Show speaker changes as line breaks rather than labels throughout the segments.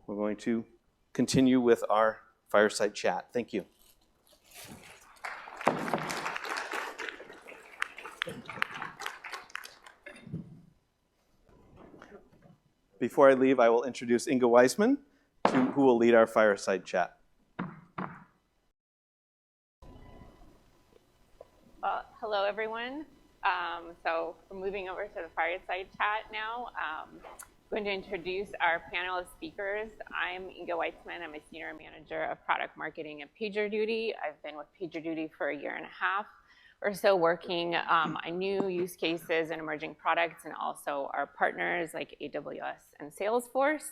we're going to continue with our fireside chat. Thank you. Before I leave, I will introduce Inga Weisman, who will lead our fireside chat.
Well, hello, everyone. So we're moving over to the fireside chat now. I'm going to introduce our panel of speakers. I'm Inga Weisman. I'm a senior manager of product marketing at PagerDuty. I've been with PagerDuty for a year and a half or so, working on new use cases and emerging products, and also our partners like AWS and Salesforce.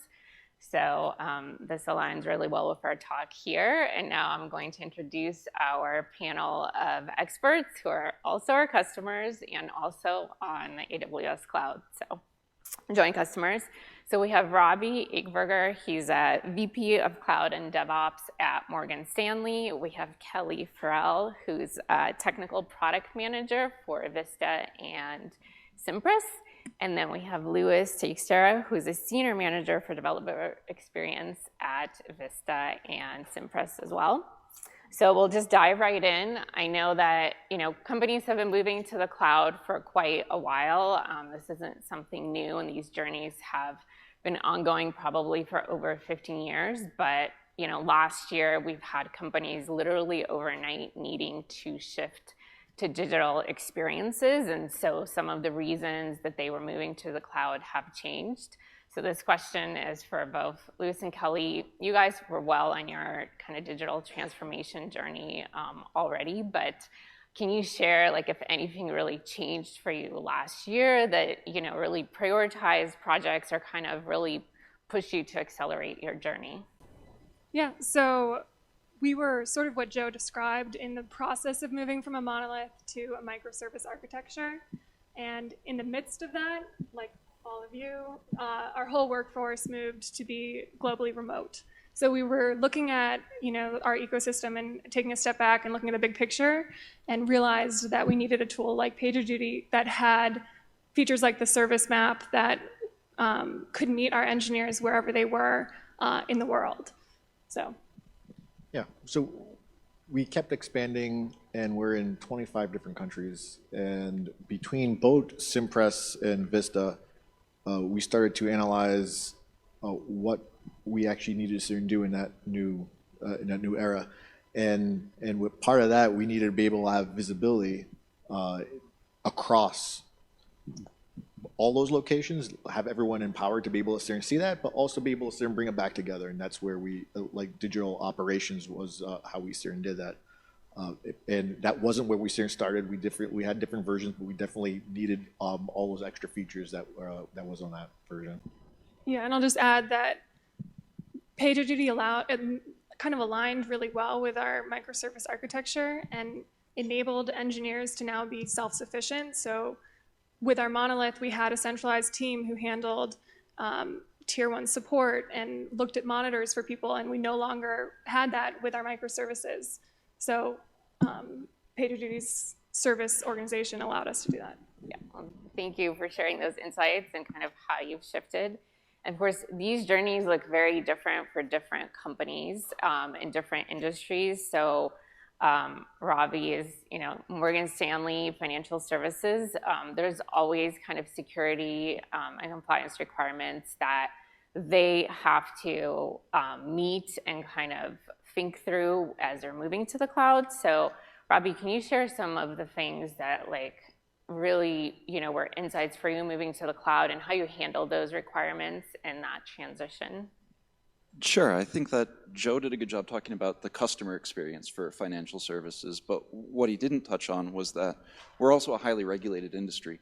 So this aligns really well with our talk here. And now I'm going to introduce our panel of experts who are also our customers and also on the AWS cloud, so joint customers. So we have Robbie Egberger. He's a VP of Cloud and DevOps at Morgan Stanley. We have Kelly Farrell, who's a technical product manager for Vista and Cypress. And then we have Louis Teixeira, who's a senior manager for developer experience at Vista and Cypress as well. So we'll just dive right in. I know that companies have been moving to the cloud for quite a while. This isn't something new, and these journeys have been ongoing probably for over 15 years. But last year we've had companies literally overnight needing to shift to digital experiences, and so some of the reasons that they were moving to the cloud have changed. So this question is for both Louis and Kelly. You guys were well on your kind of digital transformation journey already, but can you share if anything really changed for you last year that really prioritized projects or kind of really pushed you to accelerate your journey?
Yeah, so we were sort of what Joe described in the process of moving from a monolith to a microservice architecture. And in the midst of that, like all of you, our whole workforce moved to be globally remote. So we were looking at our ecosystem and taking a step back and looking at the big picture, and realized that we needed a tool like PagerDuty that had features like the service map that could meet our engineers wherever they were in the world.
Yeah, so we kept expanding, and we're in 25 different countries. And between both Cypress and Vista, we started to analyze what we actually needed to do in that new era. And with part of that, we needed to be able to have visibility across all those locations, have everyone empowered to be able to sit and see that, but also be able to sit and bring it back together. And that's where we, digital operations was how we sit and did that. And that wasn't where we sit and started. We had different versions, but we definitely needed all those extra features that was on that version.
Yeah, and I'll just add that PagerDuty kind of aligned really well with our microservice architecture and enabled engineers to now be self-sufficient. So with our monolith, we had a centralized team who handled tier 1 support and looked at monitors for people, and we no longer had that with our microservices. So PagerDuty's service organization allowed us to do that.
Yeah, well, thank you for sharing those insights and kind of how you've shifted. And of course, these journeys look very different for different companies in different industries. So Robbie is, Morgan Stanley Financial Services. There's always kind of security and compliance requirements that they have to meet and kind of think through as they're moving to the cloud. So Robbie, can you share some of the things that really, were insights for you moving to the cloud and how you handled those requirements in that transition?
Sure. I think that Joe did a good job talking about the customer experience for financial services, but what he didn't touch on was that we're also a highly regulated industry,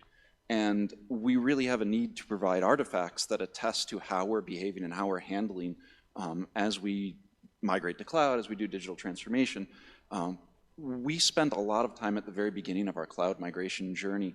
and we really have a need to provide artifacts that attest to how we're behaving and how we're handling as we migrate to cloud, as we do digital transformation. We spent a lot of time at the very beginning of our cloud migration journey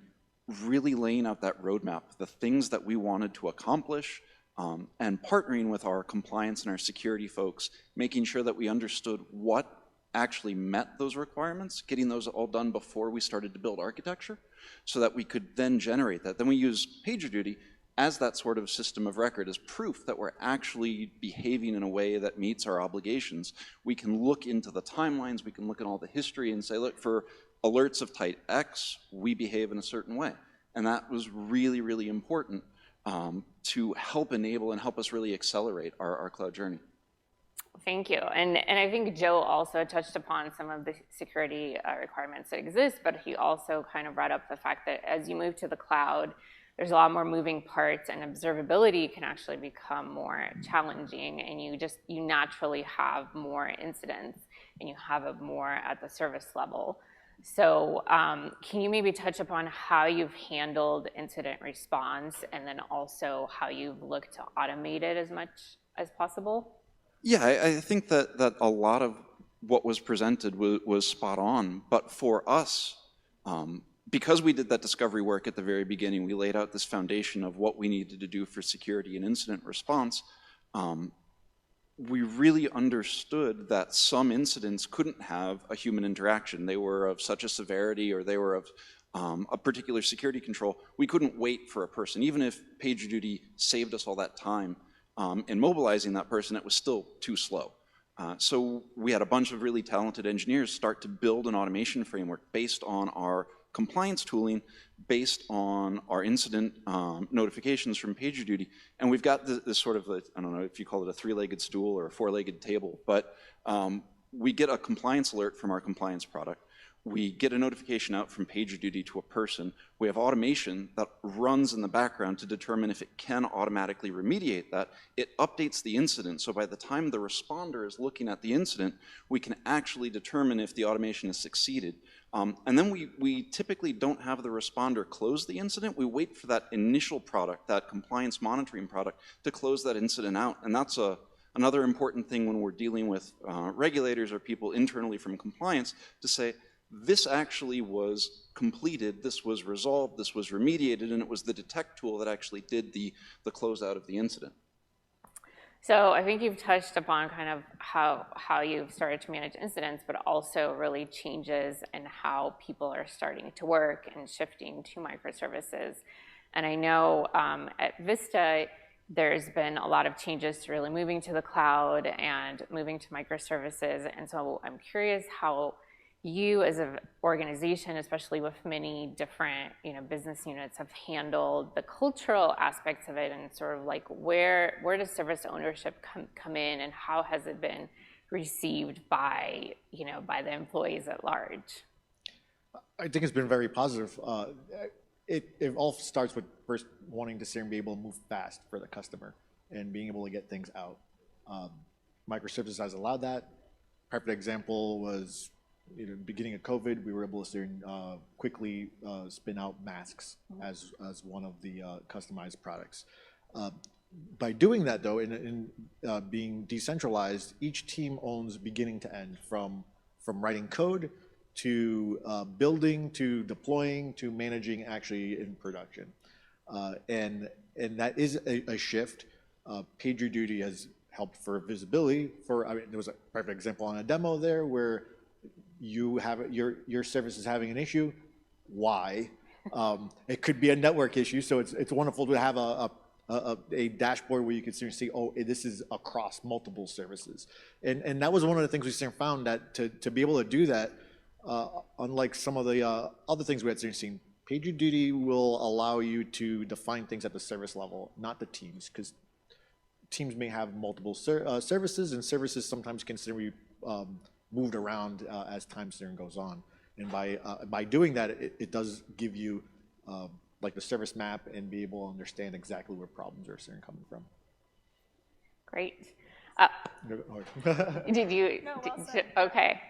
really laying out that roadmap, the things that we wanted to accomplish, and partnering with our compliance and our security folks, making sure that we understood what actually met those requirements, getting those all done before we started to build architecture, so that we could then generate that. Then we use PagerDuty as that sort of system of record, as proof that we're actually behaving in a way that meets our obligations. We can look into the timelines, we can look at all the history and say, look, for alerts of type X, we behave in a certain way. And that was really, really important to help enable and help us really accelerate our cloud journey.
Thank you. And I think Joe also touched upon some of the security requirements that exist, but he also kind of brought up the fact that as you move to the cloud, there's a lot more moving parts, and observability can actually become more challenging, and you naturally have more incidents, and you have it more at the service level. So can you maybe touch upon how you've handled incident response, and then also how you've looked to automate it as much as possible?
Yeah, I think that a lot of what was presented was spot on, but for us, because we did that discovery work at the very beginning, we laid out this foundation of what we needed to do for security and incident response. We really understood that some incidents couldn't have a human interaction. They were of such a severity, or they were of a particular security control. We couldn't wait for a person. Even if PagerDuty saved us all that time in mobilizing that person, it was still too slow. So we had a bunch of really talented engineers start to build an automation framework based on our compliance tooling, based on our incident notifications from PagerDuty. And we've got this sort of, I don't know if you call it a three-legged stool or a four-legged table, but we get a compliance alert from our compliance product. We get a notification out from PagerDuty to a person. We have automation that runs in the background to determine if it can automatically remediate that. It updates the incident, so by the time the responder is looking at the incident, we can actually determine if the automation has succeeded. And then we typically don't have the responder close the incident. We wait for that initial product, that compliance monitoring product, to close that incident out. And that's another important thing when we're dealing with regulators or people internally from compliance, to say, this actually was completed, this was resolved, this was remediated, and it was the detect tool that actually did the closeout of the incident.
So I think you've touched upon kind of how you've started to manage incidents, but also really changes in how people are starting to work and shifting to microservices. And I know at Vista, there's been a lot of changes to really moving to the cloud and moving to microservices. And so I'm curious how you as an organization, especially with many different business units, have handled the cultural aspects of it, and sort of like where does service ownership come in, and how has it been received by by the employees at large?
I think it's been very positive. It all starts with first wanting to be able to move fast for the customer and being able to get things out. Microservices has allowed that. Perfect example was beginning of COVID, we were able to quickly spin out masks as one of the customized products. By doing that, though, in being decentralized, each team owns beginning to end, from writing code to building to deploying to managing actually in production. And that is a shift. PagerDuty has helped for visibility. There was a perfect example on a demo there where you have your service is having an issue. Why? It could be a network issue, so it's wonderful to have a dashboard where you can see, oh, this is across multiple services. And that was one of the things we found, that to be able to do that, unlike some of the other things we had seen, PagerDuty will allow you to define things at the service level, not the teams, because teams may have multiple services, and services sometimes can be moved around as time goes on. And by doing that, it does give you like the service map and be able to understand exactly where problems are coming from.
Great.
No, well said.
Okay.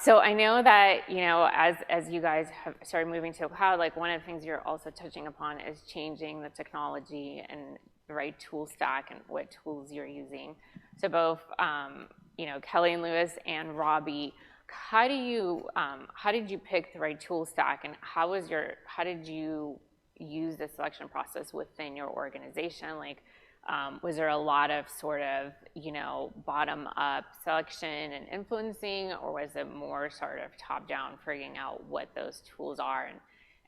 So I know that, as you guys have started moving to the cloud, like one of the things you're also touching upon is changing the technology and the right tool stack and what tools you're using. So both, Kelly and Lewis and Robbie, how did you pick the right tool stack, and how did you use the selection process within your organization? Like, was there a lot of sort of, bottom-up selection and influencing, or was it more sort of top-down, figuring out what those tools are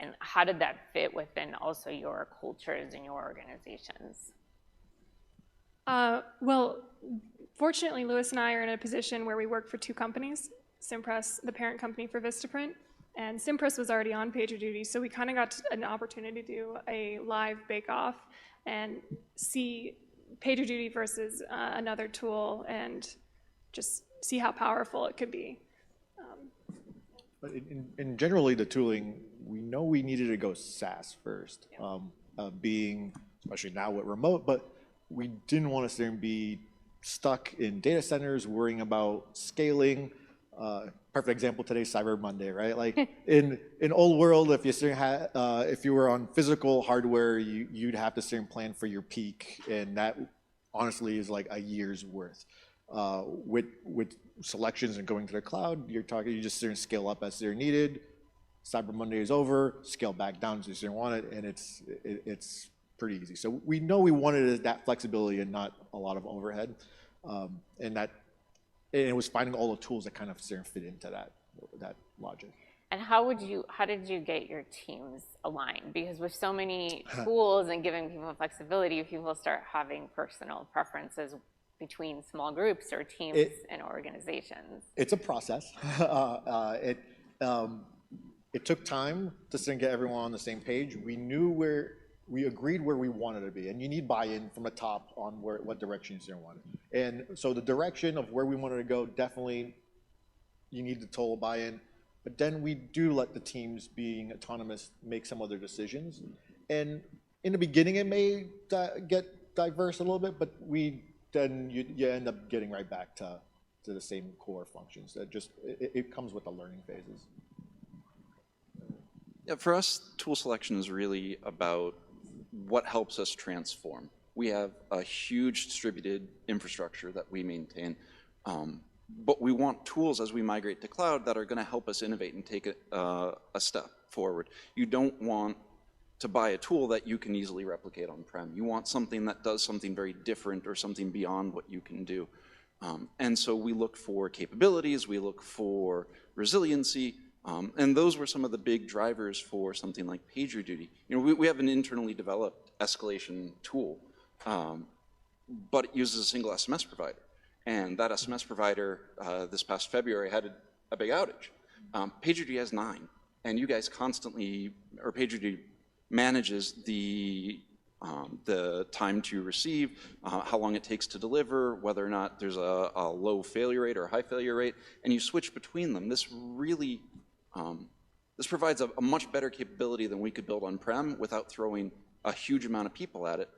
And how did that fit within also your cultures and your organizations?
Well, fortunately, Lewis and I are in a position where we work for two companies, Cimpress, the parent company for Vistaprint, and Cimpress was already on PagerDuty, so we kind of got an opportunity to do a live bake-off and see PagerDuty versus another tool and just see how powerful it could be.
But in generally, the tooling, we know we needed to go SaaS first, being, especially now with remote, but we didn't want to sit there and be stuck in data centers worrying about scaling. Perfect example today, Cyber Monday, right? Like in old world, if you were on physical hardware, you'd have to sit and plan for your peak, and that honestly is like a year's worth. With selections and going to the cloud, you just sit and scale up as they're needed. Cyber Monday is over, scale back down as you want it, and it's pretty easy. So we know we wanted that flexibility and not a lot of overhead, and it was finding all the tools that kind of fit into that logic.
And how did you get your teams aligned? Because with so many tools and giving people flexibility, people start having personal preferences between small groups or teams and organizations.
It's a process. It took time to sit and get everyone on the same page. We agreed where we wanted to be, and you need buy-in from the top on what direction you want. And so the direction of where we wanted to go, definitely you need the total buy-in, but then we do let the teams being autonomous make some of their decisions. And in the beginning, it may get diverse a little bit, but then you end up getting right back to the same core functions. It comes with the learning phases.
Yeah, for us, tool selection is really about what helps us transform. We have a huge distributed infrastructure that we maintain, but we want tools as we migrate to cloud that are going to help us innovate and take a step forward. You don't want to buy a tool that you can easily replicate on-prem. You want something that does something very different or something beyond what you can do. And so we look for capabilities, we look for resiliency, and those were some of the big drivers for something like PagerDuty. We have an internally developed escalation tool, but it uses a single SMS provider. And that SMS provider this past February had a big outage. PagerDuty has 9, and you guys PagerDuty manages the time to receive, how long it takes to deliver, whether or not there's a low failure rate or a high failure rate, and you switch between them. This really, this provides a much better capability than we could build on-prem without throwing a huge amount of people at it,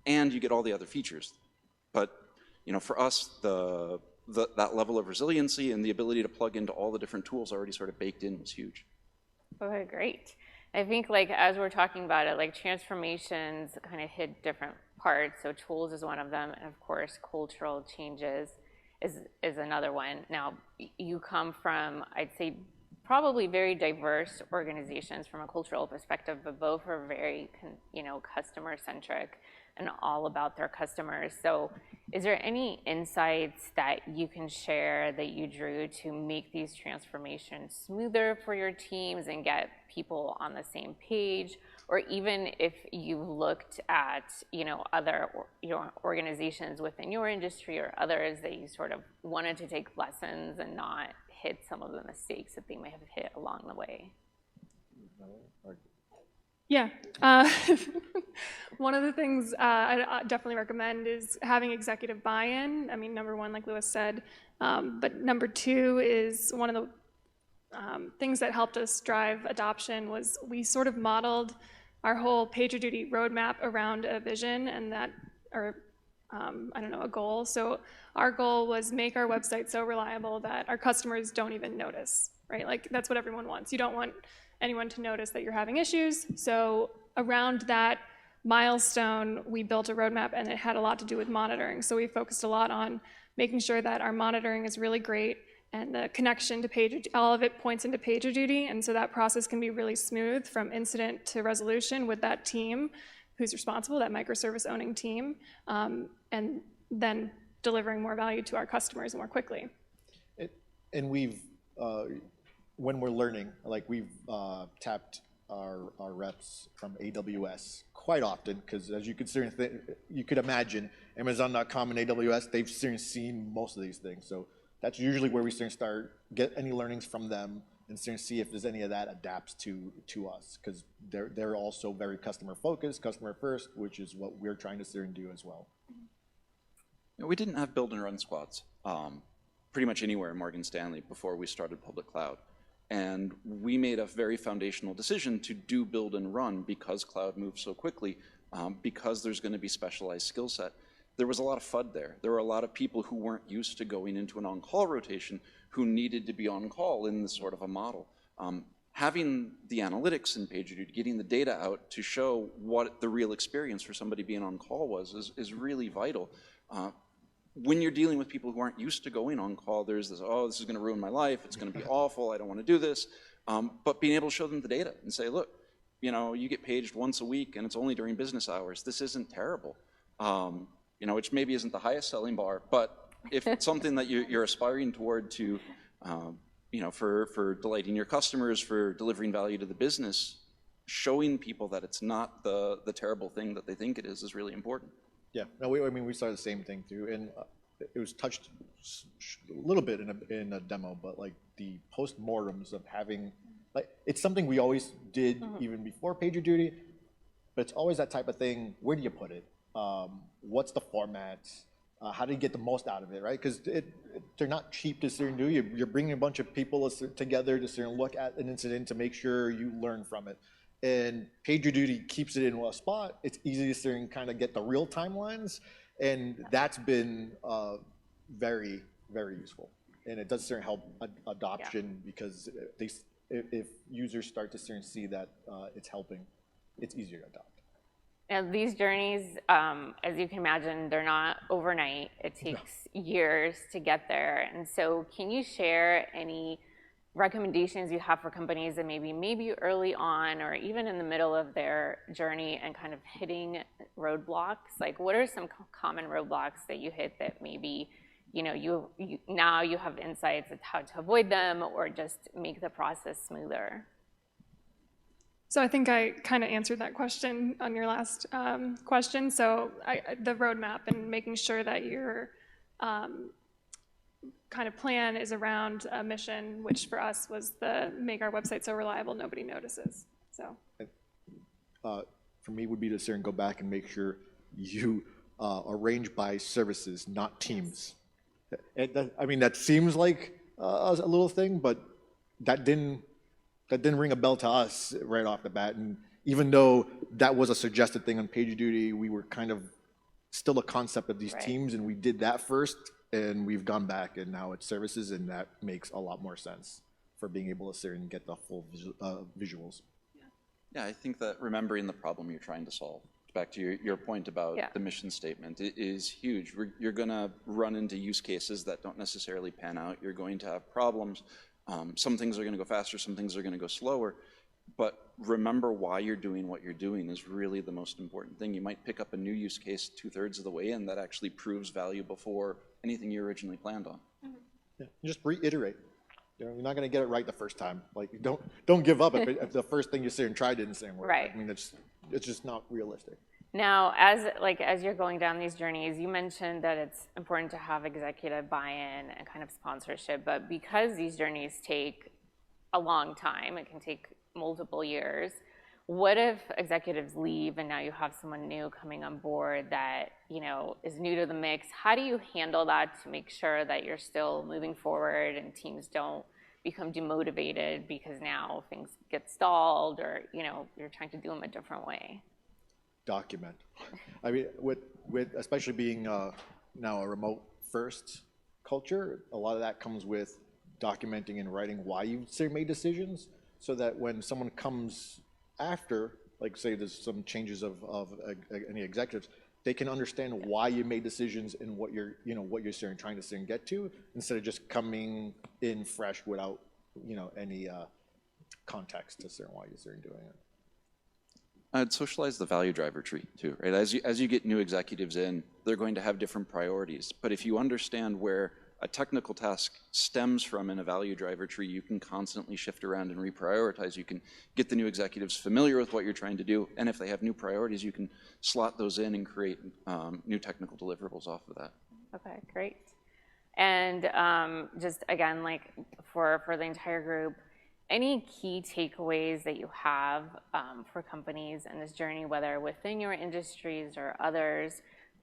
and you get all the other features. But for us, that level of resiliency and the ability to plug into all the different tools already sort of baked in was huge.
Okay, great. I think as we're talking about it, transformations kind of hit different parts. So tools is one of them, and of course, cultural changes is another one. Now, you come from, I'd say, probably very diverse organizations from a cultural perspective, but both are very, customer-centric and all about their customers. So is there any insights that you can share that you drew to make these transformations smoother for your teams and get people on the same page? Or even if you've looked at, other organizations within your industry or others that you sort of wanted to take lessons and not hit some of the mistakes that they may have hit along the way?
Yeah. One of the things I definitely recommend is having executive buy-in. I mean, number one, like Lewis said, but number two is one of the things that helped us drive adoption was we sort of modeled our whole PagerDuty roadmap around a vision and a goal. So our goal was make our website so reliable that our customers don't even notice, right? Like that's what everyone wants. You don't want anyone to notice that you're having issues. So around that milestone, we built a roadmap, and it had a lot to do with monitoring. So we focused a lot on making sure that our monitoring is really great, and the connection to PagerDuty, all of it points into PagerDuty, and so that process can be really smooth from incident to resolution with that team who's responsible, that microservice owning team, and then delivering more value to our customers more quickly.
And we've when we're learning, we've tapped our reps from AWS quite often, because as you could imagine, Amazon.com and AWS, they've seen most of these things. So that's usually where we start get any learnings from them and see if there's any of that adapts to us, because they're also very customer focused, customer first, which is what we're trying to do as well.
We didn't have build and run squads pretty much anywhere in Morgan Stanley before we started public cloud. And we made a very foundational decision to do build and run because cloud moves so quickly, because there's going to be specialized skill set. There was a lot of FUD there. There were a lot of people who weren't used to going into an on-call rotation who needed to be on call in this sort of a model. Having the analytics in PagerDuty, getting the data out to show what the real experience for somebody being on call was is really vital. When you're dealing with people who aren't used to going on call, there's this, oh, this is going to ruin my life, it's going to be awful, I don't want to do this. But being able to show them the data and say, look, you get paged once a week and it's only during business hours. This isn't terrible. Which maybe isn't the highest selling bar, but if it's something that you're aspiring toward to, for delighting your customers, for delivering value to the business, showing people that it's not the terrible thing that they think it is really important.
Yeah, no, we saw the same thing too, and it was touched a little bit in a demo, but like the postmortems of having, like, it's something we always did even before PagerDuty, but it's always that type of thing. Where do you put it? What's the format? How do you get the most out of it, right? Because they're not cheap to sit and do. You're bringing a bunch of people together to sit and look at an incident to make sure you learn from it. And PagerDuty keeps it in one spot. It's easy to sit and kind of get the real timelines, and that's been very, very useful. And it does help adoption because if users start to see that it's helping, it's easier to adopt.
And these journeys, as you can imagine, they're not overnight. It takes years to get there. And so can you share any recommendations you have for companies that maybe early on or even in the middle of their journey and kind of hitting roadblocks? Like, what are some common roadblocks that you hit that maybe now you have insights of how to avoid them or just make the process smoother?
So I think I kind of answered that question on your last question. So the roadmap and making sure that your kind of plan is around a mission, which for us was make our website so reliable nobody notices. So
for me would be to sit and go back and make sure you arrange by services, not teams. That seems like a little thing, but that didn't ring a bell to us right off the bat. And even though that was a suggested thing on PagerDuty, we were kind of still a concept of these teams, and we did that first, and we've gone back, and now it's services, and that makes a lot more sense for being able to sit and get the full visuals.
Yeah, I think that remembering the problem you're trying to solve, back to your point about the mission statement, it is huge. You're going to run into use cases that don't necessarily pan out. You're going to have problems. Some things are going to go faster, some things are going to go slower, but remember why you're doing what you're doing is really the most important thing. You might pick up a new use case 2/3 of the way in that actually proves value before anything you originally planned on.
Yeah, just reiterate. You're not going to get it right the first time. Like, don't give up if the first thing you say and try didn't say work.
Right.
It's just not realistic.
Now, as you're going down these journeys, you mentioned that it's important to have executive buy-in and kind of sponsorship, but because these journeys take a long time, it can take multiple years, what if executives leave and now you have someone new coming on board that is new to the mix? How do you handle that to make sure that you're still moving forward and teams don't become demotivated because now things get stalled or you're trying to do them a different way?
Document. With especially being now a remote first culture, a lot of that comes with documenting and writing why you made decisions, so that when someone comes after, like say there's some changes of any executives, they can understand why you made decisions and what you're trying to get to, instead of just coming in fresh without any context to why you're doing it.
I'd socialize the value driver tree too, right? As you get new executives in, they're going to have different priorities. But if you understand where a technical task stems from in a value driver tree, you can constantly shift around and reprioritize. You can get the new executives familiar with what you're trying to do, and if they have new priorities, you can slot those in and create new technical deliverables off of that.
Okay, great. And just again, like for the entire group, any key takeaways that you have for companies in this journey, whether within your industries or others?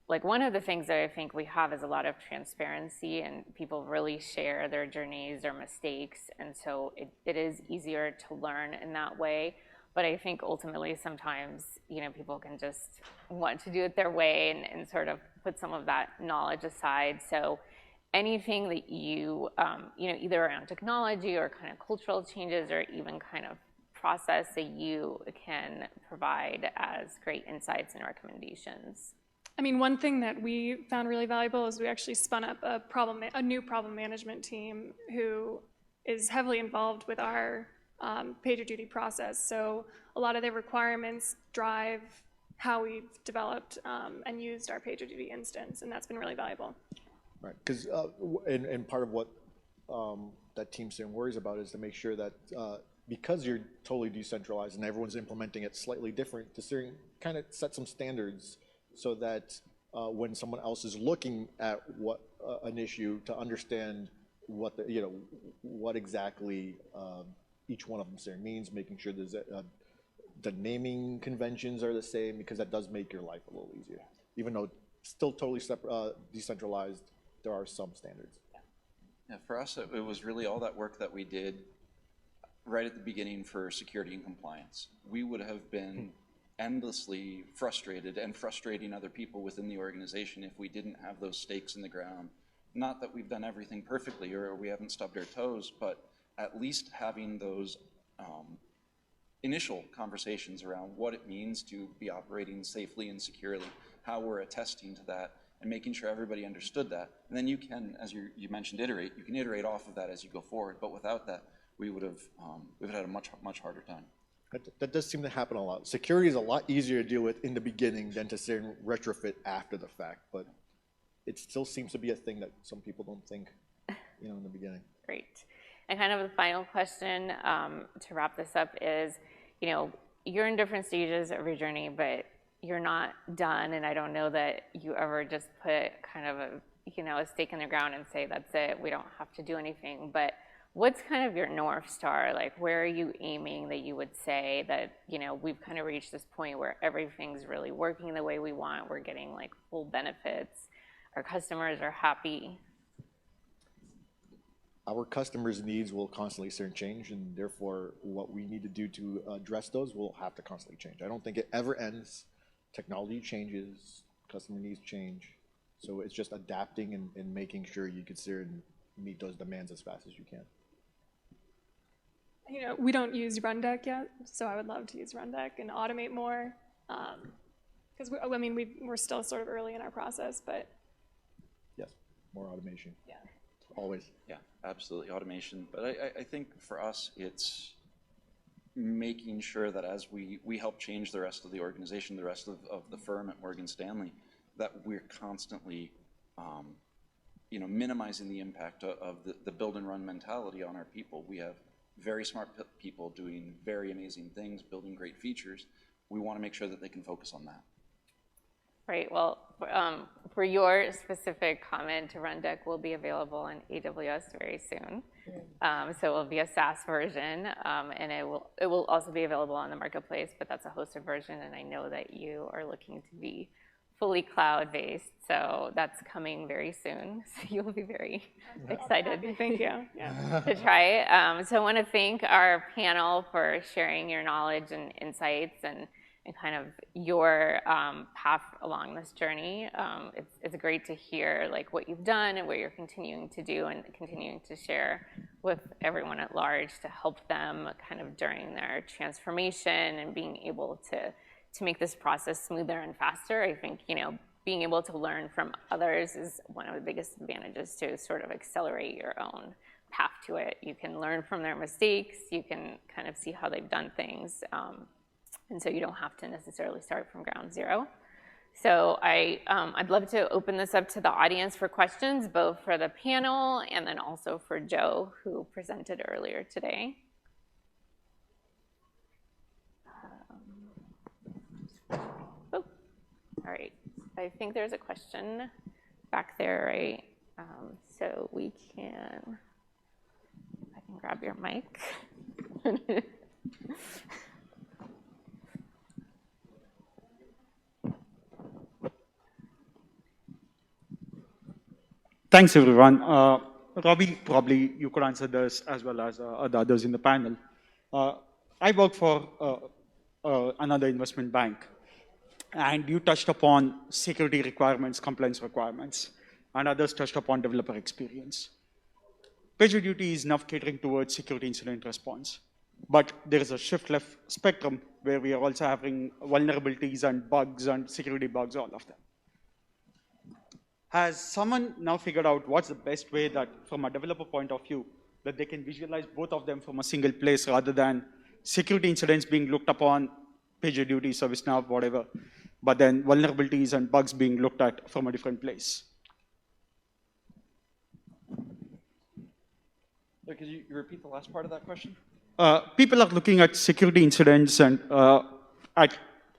Like one of the things that I think we have is a lot of transparency, and people really share their journeys, their mistakes, and so it is easier to learn in that way. But I think ultimately sometimes, you know, people can just want to do it their way and sort of put some of that knowledge aside. So anything that you know, either around technology or kind of cultural changes or even kind of process that you can provide as great insights and recommendations.
I mean, one thing that we found really valuable is we actually spun up a new problem management team who is heavily involved with our PagerDuty process. So a lot of their requirements drive how we've developed and used our PagerDuty instance, and that's been really valuable.
Right, because and part of what that team worries about is to make sure that because you're totally decentralized and everyone's implementing it slightly different, to kind of set some standards so that when someone else is looking at what an issue, to understand what the, you know, what exactly each one of them means, making sure there's the naming conventions are the same, because that does make your life a little easier. Even though it's still totally decentralized, there are some standards.
Yeah, for us, it was really all that work that we did right at the beginning for security and compliance. We would have been endlessly frustrated and frustrating other people within the organization if we didn't have those stakes in the ground. Not that we've done everything perfectly or we haven't stubbed our toes, but at least having those initial conversations around what it means to be operating safely and securely, how we're attesting to that, and making sure everybody understood that. And then you can, as you mentioned, iterate. You can iterate off of that as you go forward, but without that, we would have had a much harder time.
That does seem to happen a lot. Security is a lot easier to deal with in the beginning than to say retrofit after the fact, but it still seems to be a thing that some people don't think, you know, in the beginning.
Great. And kind of the final question to wrap this up is, you know, you're in different stages of your journey, but you're not done, and I don't know that you ever just put kind of a stake in the ground and say, that's it, we don't have to do anything. But what's kind of your North Star? Like, where are you aiming that you would say that, you know, we've kind of reached this point where everything's really working the way we want, we're getting like full benefits, our customers are happy?
Our customers' needs will constantly change, and therefore what we need to do to address those will have to constantly change. I don't think it ever ends. Technology changes, customer needs change. So it's just adapting and making sure you consider and meet those demands as fast as you can.
You know, we don't use RunDeck yet, so I would love to use RunDeck and automate more. Because we're still sort of early in our process, but
yes, more automation.
Yeah.
Always.
Yeah, absolutely, automation. But I think for us, it's making sure that as we help change the rest of the organization, the rest of the firm at Morgan Stanley, that we're constantly minimizing the impact of the build and run mentality on our people. We have very smart people doing very amazing things, building great features. We want to make sure that they can focus on that.
Right. Well, for your specific comment, RunDeck will be available on AWS very soon. So it will be a SaaS version, and it will also be available on the marketplace, but that's a hosted version, and I know that you are looking to be fully cloud-based, so that's coming very soon. So you'll be very excited.
Thank you. Yeah.
To try it. So I want to thank our panel for sharing your knowledge and insights and kind of your path along this journey. It's great to hear like what you've done and what you're continuing to do and continuing to share with everyone at large to help them kind of during their transformation and being able to make this process smoother and faster. I think, being able to learn from others is one of the biggest advantages to sort of accelerate your own path to it. You can learn from their mistakes, you can kind of see how they've done things, and so you don't have to necessarily start from ground zero. So I'd love to open this up to the audience for questions, both for the panel and then also for Joe, who presented earlier today. Oh, all right. I think there's a question back there, right? So we can, if I can grab your mic.
Thanks, everyone. Robbie, probably you could answer this as well as the others in the panel. I work for another investment bank, and you touched upon security requirements, compliance requirements, and others touched upon developer experience. PagerDuty is now catering towards security incident response, but there is a shift left spectrum where we are also having vulnerabilities and bugs and security bugs, all of them. Has someone now figured out what's the best way that, from a developer point of view, that they can visualize both of them from a single place rather than security incidents being looked upon, PagerDuty, ServiceNow, whatever, but then vulnerabilities and bugs being looked at from a different place?
So could you repeat the last part of that question?
People are looking at security incidents and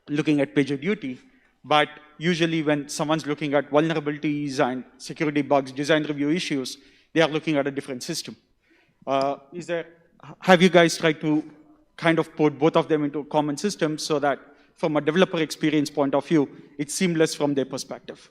looking at PagerDuty, but usually when someone's looking at vulnerabilities and security bugs, design review issues, they are looking at a different system. Have you guys tried to kind of put both of them into a common system so that from a developer experience point of view, it's seamless from their perspective?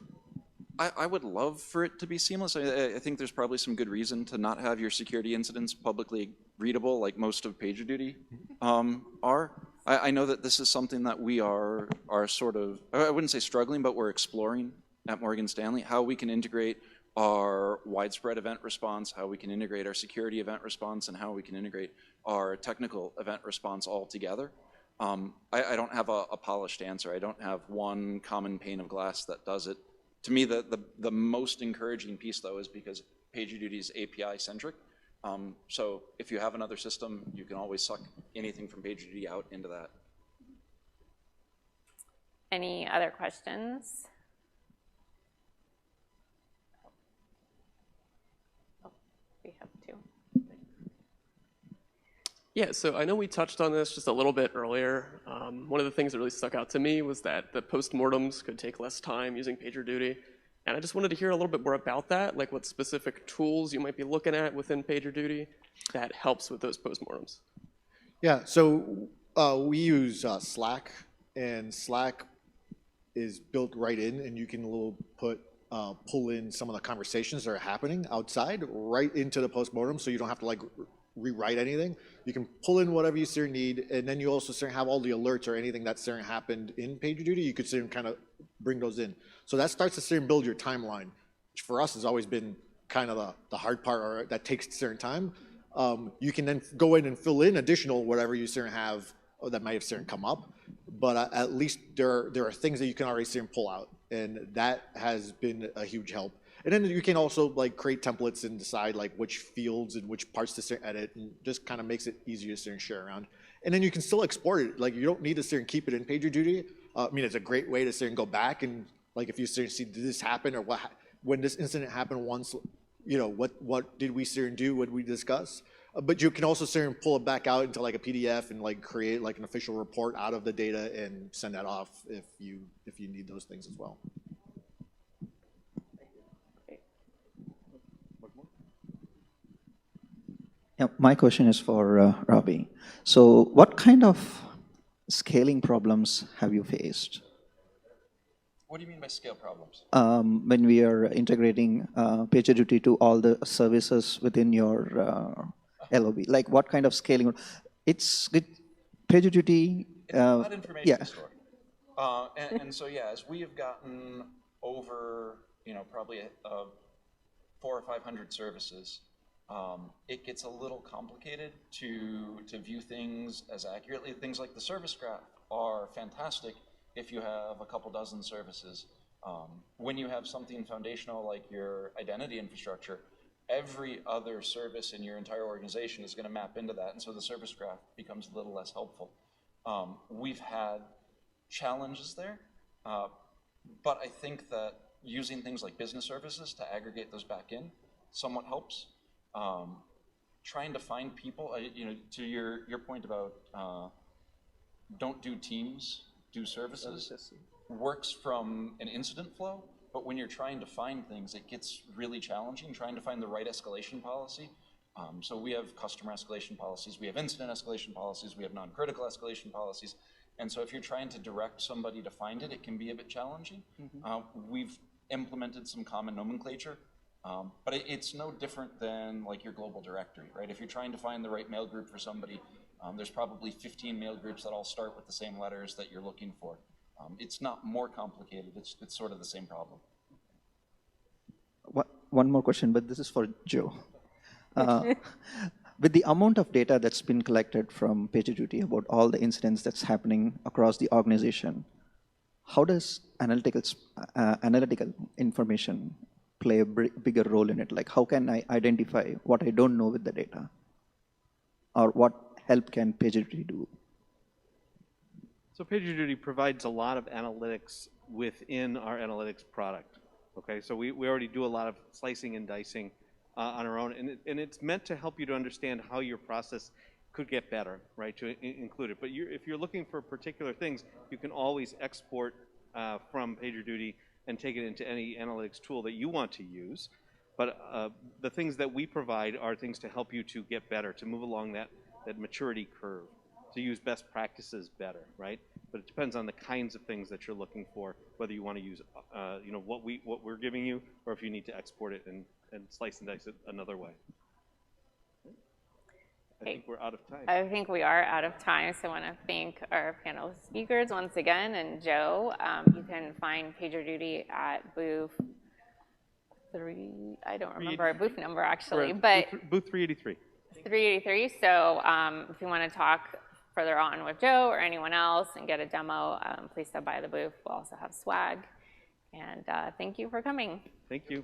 I would love for it to be seamless. I think there's probably some good reason to not have your security incidents publicly readable like most of PagerDuty are. I know that this is something that we are sort of, I wouldn't say struggling, but we're exploring at Morgan Stanley, how we can integrate our widespread event response, how we can integrate our security event response, and how we can integrate our technical event response all together. I don't have a polished answer. I don't have one common pane of glass that does it. To me, the most encouraging piece, though, is because PagerDuty is API-centric. So if you have another system, you can always suck anything from PagerDuty out into that.
Any other questions? Oh, we have two.
Yeah, so I know we touched on this just a little bit earlier. One of the things that really stuck out to me was that the postmortems could take less time using PagerDuty. And I just wanted to hear a little bit more about that, like what specific tools you might be looking at within PagerDuty that helps with those postmortems.
Yeah, so we use Slack, and Slack is built right in, and you can pull in some of the conversations that are happening outside right into the postmortem, so you don't have to like rewrite anything. You can pull in whatever you need, and then you also have all the alerts or anything that's happened in PagerDuty. You could kind of bring those in. So that starts to build your timeline, which for us has always been kind of the hard part, or that takes a certain time. You can then go in and fill in additional whatever you have that might have come up, but at least there are things that you can already pull out, and that has been a huge help. And then you can also like create templates and decide like which fields and which parts to edit, and just kind of makes it easier to share around. And then you can still export it. Like you don't need to keep it in PagerDuty. I mean, it's a great way to go back and like if you see did this happen, or when this incident happened once, what did we do? What did we discuss? But you can also pull it back out into like a PDF and like create like an official report out of the data and send that off if you need those things as well.
Yeah, my question is for Robbie. So what kind of scaling problems have you faced?
What do you mean by scale problems?
When we are integrating PagerDuty to all the services within your LOB, like what kind of scaling? It's PagerDuty.
It's not information
yeah.
store. And so yeah, as we have gotten over, probably 400 or 500 services, it gets a little complicated to view things as accurately. Things like the service graph are fantastic if you have a couple dozen services. When you have something foundational like your identity infrastructure, every other service in your entire organization is going to map into that, and so the service graph becomes a little less helpful. We've had challenges there. But I think that using things like business services to aggregate those back in somewhat helps. Trying to find people, to your point about don't do teams, do services, works from an incident flow, but when you're trying to find things, it gets really challenging, trying to find the right escalation policy. So we have customer escalation policies, we have incident escalation policies, we have non-critical escalation policies. And so if you're trying to direct somebody to find it, it can be a bit challenging. We've implemented some common nomenclature, but it's no different than like your global directory, right? If you're trying to find the right mail group for somebody, there's probably 15 mail groups that all start with the same letters that you're looking for. It's not more complicated, it's sort of the same problem.
One more question, but this is for Joe. With the amount of data that's been collected from PagerDuty about all the incidents that's happening across the organization, how does analytical information play a bigger role in it? Like, how can I identify what I don't know with the data? Or what help can PagerDuty do?
So PagerDuty provides a lot of analytics within our analytics product. Okay, so we already do a lot of slicing and dicing on our own, and it's meant to help you to understand how your process could get better, right, to include it. But if you're looking for particular things, you can always export from PagerDuty and take it into any analytics tool that you want to use. But the things that we provide are things to help you to get better, to move along that maturity curve, to use best practices better, right? But it depends on the kinds of things that you're looking for, whether you want to use what we're giving you, or if you need to export it and slice and dice it another way. I think we're out of time.
I think we are out of time, so I want to thank our panel speakers once again, and Joe. You can find PagerDuty at booth 3, I don't remember our booth number actually, but
booth 383.
383, so if you want to talk further on with Joe or anyone else and get a demo, please stop by the booth. We'll also have swag, and thank you for coming.
Thank you.